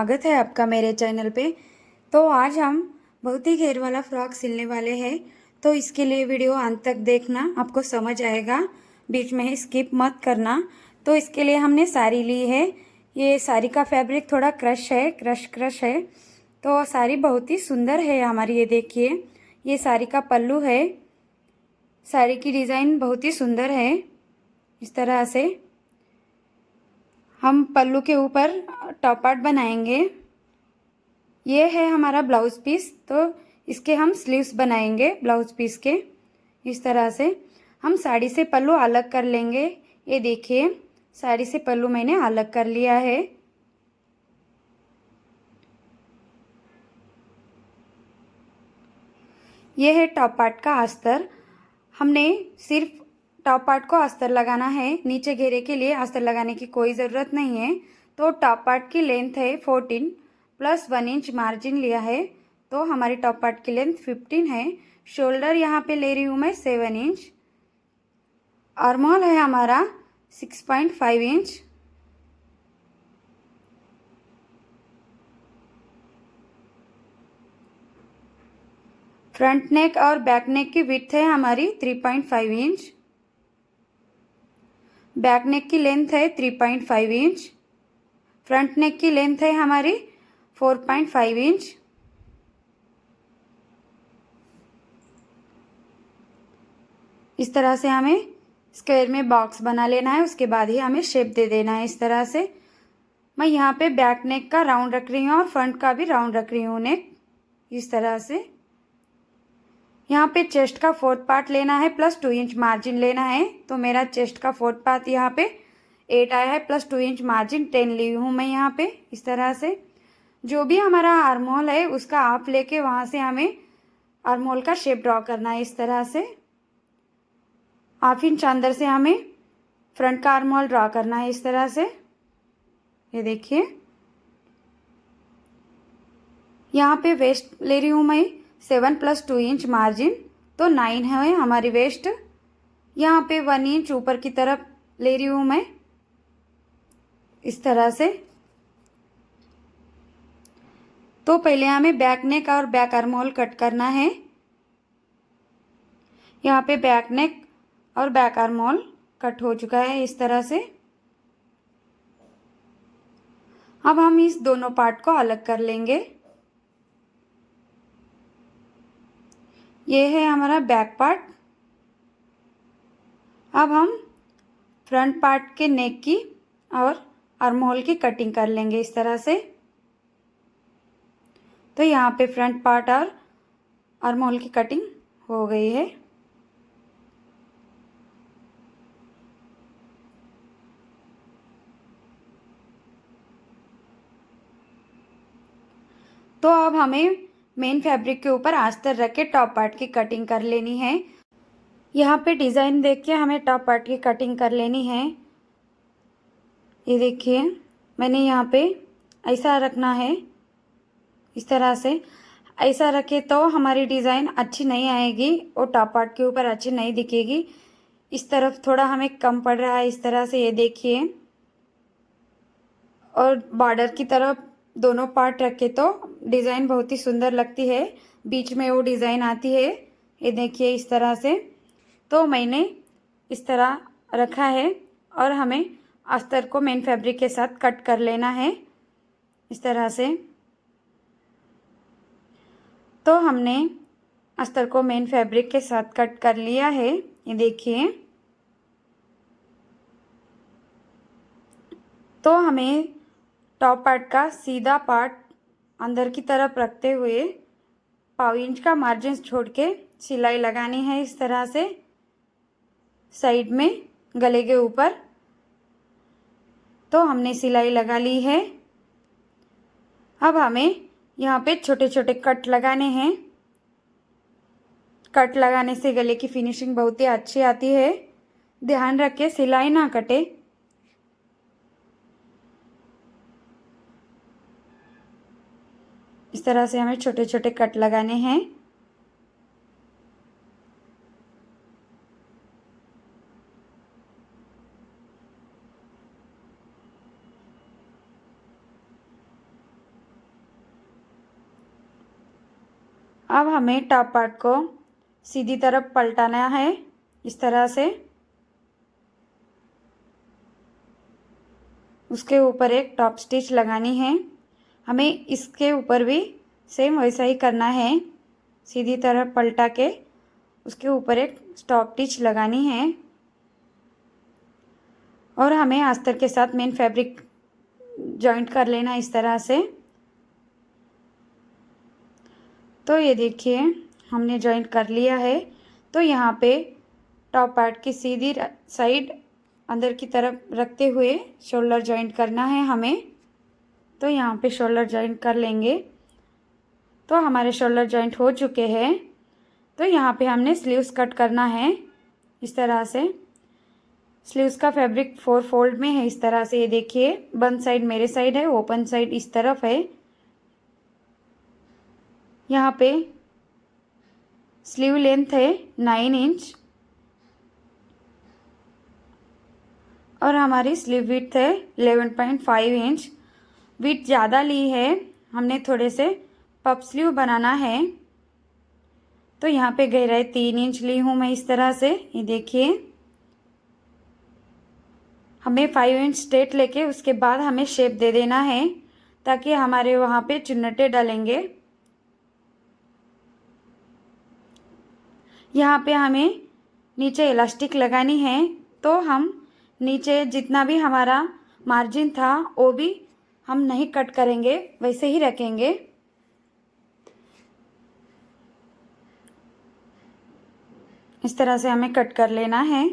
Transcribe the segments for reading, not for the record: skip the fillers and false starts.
स्वागत है आपका मेरे चैनल पे। तो आज हम बहुत ही घेर वाला फ्रॉक सिलने वाले हैं। तो इसके लिए वीडियो अंत तक देखना, आपको समझ आएगा, बीच में ही स्किप मत करना। तो इसके लिए हमने साड़ी ली है। ये साड़ी का फैब्रिक थोड़ा क्रश है, क्रश है। तो साड़ी बहुत ही सुंदर है हमारी। ये देखिए, ये साड़ी का पल्लू है। साड़ी की डिज़ाइन बहुत ही सुंदर है। इस तरह से हम पल्लू के ऊपर टॉप पार्ट बनाएंगे। ये है हमारा ब्लाउज पीस, तो इसके हम स्लीव्स बनाएंगे ब्लाउज पीस के। इस तरह से हम साड़ी से पल्लू अलग कर लेंगे। ये देखिए, साड़ी से पल्लू मैंने अलग कर लिया है। ये है टॉप पार्ट का अस्तर। हमने सिर्फ टॉप पार्ट को अस्तर लगाना है, नीचे घेरे के लिए अस्तर लगाने की कोई ज़रूरत नहीं है। तो टॉप पार्ट की लेंथ है 14 प्लस 1 इंच मार्जिन लिया है। तो हमारी टॉप पार्ट की लेंथ 15 है। शोल्डर यहाँ पे ले रही हूँ मैं 7 इंच। आर्महोल है हमारा 6.5 इंच। फ्रंट नेक और बैक नेक की विड्थ है हमारी 3.5 इंच। बैक नेक की लेंथ है 3.5 इंच। फ्रंट नेक की लेंथ है हमारी 4.5 इंच। इस तरह से हमें स्क्वायर में बॉक्स बना लेना है, उसके बाद ही हमें शेप दे देना है। इस तरह से मैं यहाँ पे बैक नेक का राउंड रख रही हूँ और फ्रंट का भी राउंड रख रही हूँ नेक। इस तरह से यहाँ पे चेस्ट का 4th पार्ट लेना है प्लस 2 इंच मार्जिन लेना है। तो मेरा चेस्ट का 4th पार्ट यहाँ पे 8 आया है, प्लस 2 इंच मार्जिन 10 ली हूँ मैं यहाँ पे। इस तरह से जो भी हमारा आर्महोल है उसका आप लेके वहाँ से हमें आर्महोल का शेप ड्रॉ करना है। इस तरह से हाफ इंच अंदर से हमें फ्रंट का आर्महोल ड्रॉ करना है। इस तरह से ये देखिए, यहाँ पे वेस्ट ले रही हूँ मैं 7 प्लस 2 इंच मार्जिन, तो 9 है हमारी वेस्ट। यहाँ पे 1 इंच ऊपर की तरफ ले रही हूँ मैं। इस तरह से तो पहले हमें बैक नेक और बैक आर्महोल कट करना है। यहाँ पे बैक नेक और बैक आर्महोल कट हो चुका है। इस तरह से अब हम इस दोनों पार्ट को अलग कर लेंगे। ये है हमारा बैक पार्ट। अब हम फ्रंट पार्ट के नेक की और आर्महोल की कटिंग कर लेंगे इस तरह से। तो यहाँ पे फ्रंट पार्ट और आर्महोल की कटिंग हो गई है। तो अब हमें मेन फैब्रिक के ऊपर आस्तर रख के टॉप पार्ट की कटिंग कर लेनी है। यहाँ पे डिज़ाइन देख के हमें टॉप पार्ट की कटिंग कर लेनी है। ये देखिए, मैंने यहाँ पे ऐसा रखना है। इस तरह से ऐसा रखे तो हमारी डिज़ाइन अच्छी नहीं आएगी और टॉप पार्ट के ऊपर अच्छी नहीं दिखेगी। इस तरफ थोड़ा हमें कम पड़ रहा है, इस तरह से ये देखिए। और बॉर्डर की तरफ दोनों पार्ट रखे तो डिज़ाइन बहुत ही सुंदर लगती है, बीच में वो डिज़ाइन आती है। ये देखिए इस तरह से। तो मैंने इस तरह रखा है और हमें अस्तर को मेन फैब्रिक के साथ कट कर लेना है इस तरह से। तो हमने अस्तर को मेन फैब्रिक के साथ कट कर लिया है। ये देखिए, तो हमें टॉप पार्ट का सीधा पार्ट अंदर की तरफ रखते हुए 1/4 इंच का मार्जिन छोड़ के सिलाई लगानी है इस तरह से साइड में गले के ऊपर। तो हमने सिलाई लगा ली है। अब हमें यहाँ पे छोटे छोटे कट लगाने हैं। कट लगाने से गले की फिनिशिंग बहुत ही अच्छी आती है। ध्यान रखें सिलाई ना कटे। इस तरह से हमें छोटे छोटे कट लगाने हैं। अब हमें टॉप पार्ट को सीधी तरफ पलटाना है इस तरह से। उसके ऊपर एक टॉप स्टिच लगानी है। हमें इसके ऊपर भी सेम वैसा ही करना है, सीधी तरफ पलटा के उसके ऊपर एक टॉप स्टिच लगानी है। और हमें अस्तर के साथ मेन फैब्रिक जॉइंट कर लेना इस तरह से। तो ये देखिए हमने जॉइंट कर लिया है। तो यहाँ पे टॉप पार्ट की सीधी साइड अंदर की तरफ रखते हुए शोल्डर जॉइंट करना है हमें। तो यहाँ पे शोल्डर जॉइंट कर लेंगे। तो हमारे शोल्डर जॉइंट हो चुके हैं। तो यहाँ पे हमने स्लीव्स कट करना है इस तरह से। स्लीव्स का फैब्रिक 4 फोल्ड में है इस तरह से। ये देखिए बंद साइड मेरे साइड है, ओपन साइड इस तरफ है। यहाँ पे स्लीव लेंथ है 9 इंच और हमारी स्लीव विड्थ है 11.5 इंच। विड्थ ज़्यादा ली है हमने, थोड़े से पफ स्लीव बनाना है। तो यहाँ पे गहराई 3 इंच ली हूँ मैं इस तरह से। ये देखिए हमें 5 इंच स्ट्रेट लेके उसके बाद हमें शेप दे देना है, ताकि हमारे वहाँ पे चुन्नटे डालेंगे। यहाँ पे हमें नीचे इलास्टिक लगानी है। तो हम नीचे जितना भी हमारा मार्जिन था वो भी हम नहीं कट करेंगे, वैसे ही रखेंगे। इस तरह से हमें कट कर लेना है।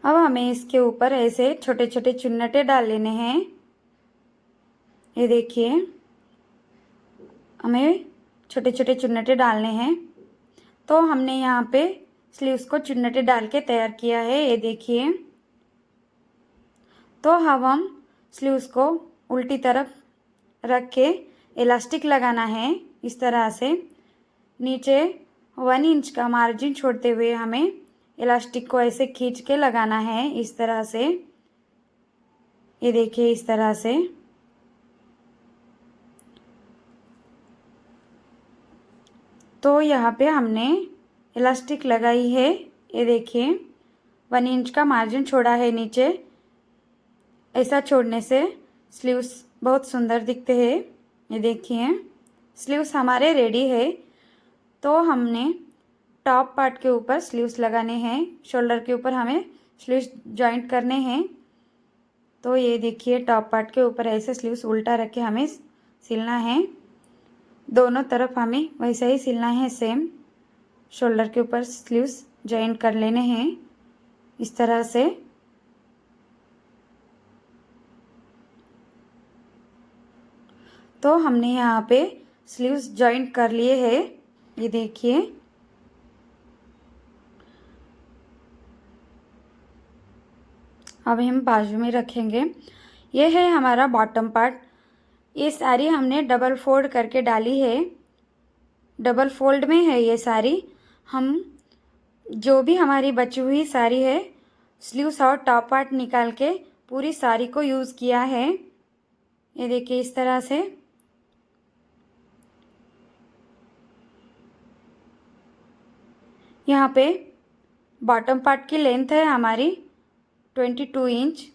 अब हमें इसके ऊपर ऐसे छोटे छोटे चुन्नटे डाल लेने हैं। ये देखिए हमें छोटे छोटे चुन्नटे डालने हैं। तो हमने यहाँ पे स्लीव्स को चुन्नटे डाल के तैयार किया है। ये देखिए तो अब हम स्लीव्स को उल्टी तरफ रख के इलास्टिक लगाना है इस तरह से। नीचे 1 इंच का मार्जिन छोड़ते हुए हमें इलास्टिक को ऐसे खींच के लगाना है इस तरह से। ये देखिए इस तरह से। तो यहाँ पे हमने इलास्टिक लगाई है। ये देखिए 1 इंच का मार्जिन छोड़ा है नीचे। ऐसा छोड़ने से स्लीव्स बहुत सुंदर दिखते हैं। ये देखिए स्लीव्स हमारे रेडी है। तो हमने टॉप पार्ट के ऊपर स्लीव्स लगाने हैं, शोल्डर के ऊपर हमें स्लीव्स जॉइंट करने हैं। तो ये देखिए टॉप पार्ट के ऊपर ऐसे स्लीव्स उल्टा रख के हमें सिलना है। दोनों तरफ हमें वैसे ही सिलना है सेम। शोल्डर के ऊपर स्लीव्स जॉइंट कर लेने हैं इस तरह से। तो हमने यहाँ पे स्लीव्स जॉइंट कर लिए हैं। ये देखिए अब हम बाजू में रखेंगे। ये है हमारा बॉटम पार्ट। ये साड़ी हमने डबल फोल्ड करके डाली है, डबल फोल्ड में है ये साड़ी। हम जो भी हमारी बची हुई साड़ी है स्लीव्स और टॉप पार्ट निकाल के पूरी साड़ी को यूज़ किया है। ये देखिए इस तरह से। यहाँ पे बॉटम पार्ट की लेंथ है हमारी 22 इंच।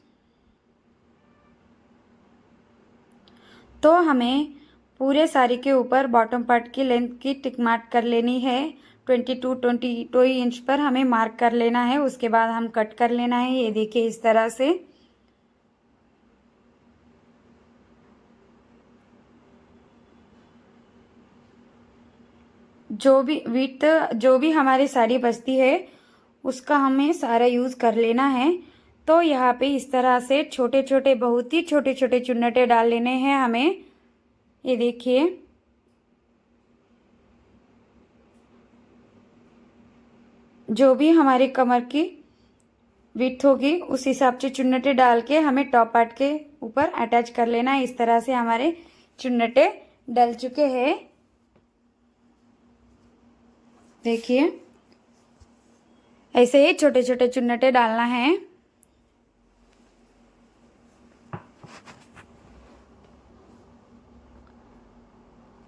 तो हमें पूरे साड़ी के ऊपर बॉटम पार्ट की लेंथ की टिक मार्क कर लेनी है। 22 इंच पर हमें मार्क कर लेना है। उसके बाद हम कट कर लेना है। ये देखिए इस तरह से। जो भी विड्थ जो भी हमारी साड़ी बचती है उसका हमें सारा यूज़ कर लेना है। तो यहाँ पे इस तरह से छोटे छोटे, बहुत ही छोटे छोटे चुन्नटे डाल लेने हैं हमें। ये देखिए जो भी हमारी कमर की विड्थ होगी उस हिसाब से चुन्नटे डाल के हमें टॉप पार्ट के ऊपर अटैच कर लेना है। इस तरह से हमारे चुन्नटे डल चुके हैं। देखिए ऐसे ही छोटे छोटे चुन्नटे डालना है।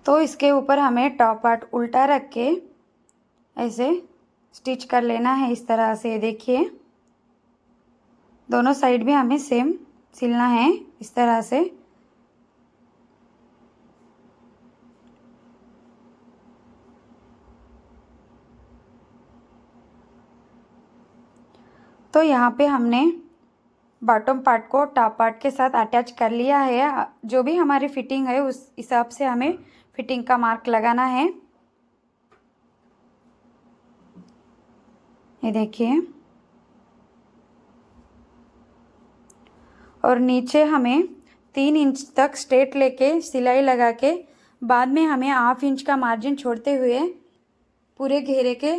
तो इसके ऊपर हमें टॉप पार्ट उल्टा रख के ऐसे स्टिच कर लेना है इस तरह से। देखिए दोनों साइड भी हमें सेम सिलना है इस तरह से। तो यहाँ पे हमने बॉटम पार्ट को टॉप पार्ट के साथ अटैच कर लिया है। जो भी हमारी फिटिंग है उस हिसाब से हमें फिटिंग का मार्क लगाना है। ये देखिए, और नीचे हमें 3 इंच तक स्ट्रेट लेके सिलाई लगा के बाद में हमें 1/2 इंच का मार्जिन छोड़ते हुए पूरे घेरे के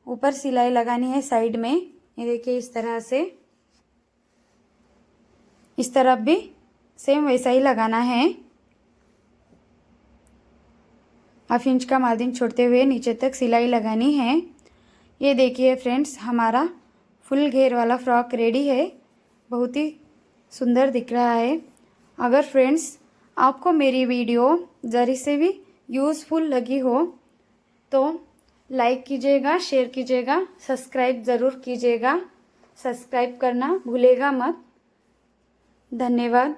ऊपर सिलाई लगानी है साइड में। ये देखिए इस तरह से, इस तरफ भी सेम वैसा ही लगाना है। 1/2 इंच का मार्जिन छोड़ते हुए नीचे तक सिलाई लगानी है। ये देखिए फ्रेंड्स, हमारा फुल घेर वाला फ्रॉक रेडी है। बहुत ही सुंदर दिख रहा है। अगर फ्रेंड्स आपको मेरी वीडियो ज़रा से भी यूज़फुल लगी हो तो लाइक कीजिएगा, शेयर कीजिएगा, सब्सक्राइब ज़रूर कीजिएगा। सब्सक्राइब करना भूलेगा मत। धन्यवाद।